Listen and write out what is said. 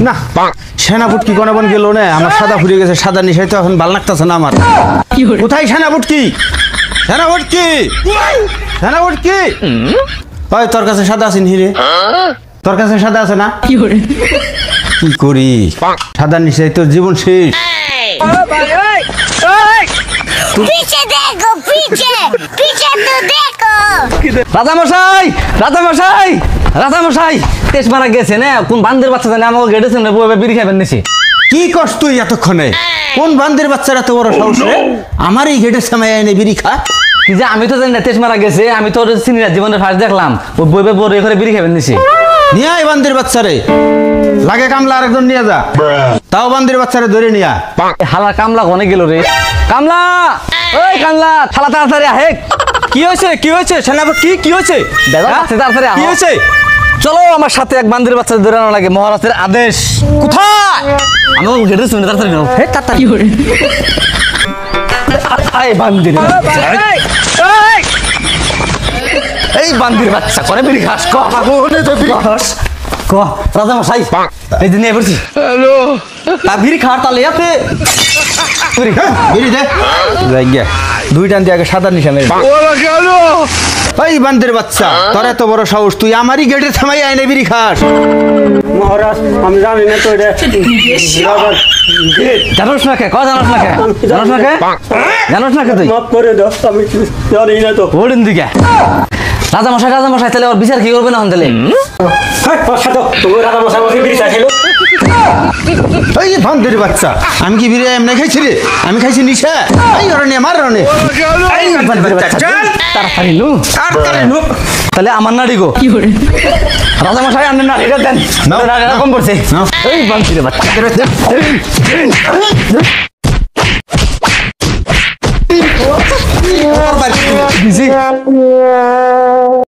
না সেনাপুটকি কোন গেল না আমার সাদা ফুরিয়ে গেছে সাদা নিশাই তো এখন ভাল লাগতেছে না আমার কোথায় সেনাপুটকি সেনাপুটকি সেনাপুটকি ওই তোর কাছে সাদা আছে হিরে তোর কাছে সাদা আছে না কি করি সাদা নিশাই তোর জীবন শেষ पीछे देखो पीछे पीछे तो देखो রাজামশাই রাজামশাই রাজামশাই তেজ মারা গেছে না কোন বান্দের বাচ্চা জানে আমাকে গেটেছে না বইবে বিড়ি খাবেন নিছি কি কস তুই এতক্ষণে কোন বান্দির বাচ্চারা তো বড় সাহস রে আমার এই গেটের সামনে এনে বিড়ি খা কি যে আমি তো জানি না তেজ মারা গেছে আমি তো সিনিয়র জীবনের ফার্স্ট দেখলাম ও বইবে বড় করে বিড়ি খাবেন নিছি নিয়ে আয় বান্দির বাচ্চারে লাগে কামলা আরেকজন নিয়ে যা তাও বান্দির বাচ্চারে ধরে নিয়া হালা কামলা কোনে গেল রে কামলা ওই কামলা থালা তাড়াতাড়ি আহে কি হয়েছে সেনাপতি কি হয়েছে তাড়াতাড়ি কি হয়েছে চলো আমার সাথে এক বান্দির বাচ্চা ধরে আনা লাগে মহারাজের আদেশ কোথায় আমি গেটে শুনে তাড়াতাড়ি নাও হে তাড়াতাড়ি কি করে আই বান্দির এই বান্দির বাচ্চা করে বিড়ি খাস ক বাবুনে তো বিড়ি খাস ক রাজা মশাই এই দিনে বলছি হ্যালো তা বিড়ি খাওয়ার তালে আছে বিড়ি দে যাই গিয়া দুই টান দিয়ে আগে সাদা নিশানে ওরা কেন এই বান্দির বাচ্চা তোর এত বড় সাহস তুই আমারই গেটে থামাই আইনে বিড়ি খাস মহারাজ আমি জানি না তো এটা জানোস না কে ক জানোস না কে জানোস না কে জানোস না কে তুই মাফ করে দাও আমি জানি না তো ওড়িন দিকে রাজা মশাই তাহলে ওর বিচার কি করবে না হন তাহলে তুমি রাজা মশাই বসে বিড়ি চাইছিল এই বান্দির বাচ্চা আমি কি বিড়ি এমনি খাইছি রে আমি খাইছি নিশা এই রনে মার রনে এই বান্দির বাচ্চা তাড়াতাড়ি নু তাহলে আমার নাড়ি গো রাজা মশাই আনেন না এটা দেন নাড়িটা কম পড়ছে এই বান্দির বাচ্চা দিছি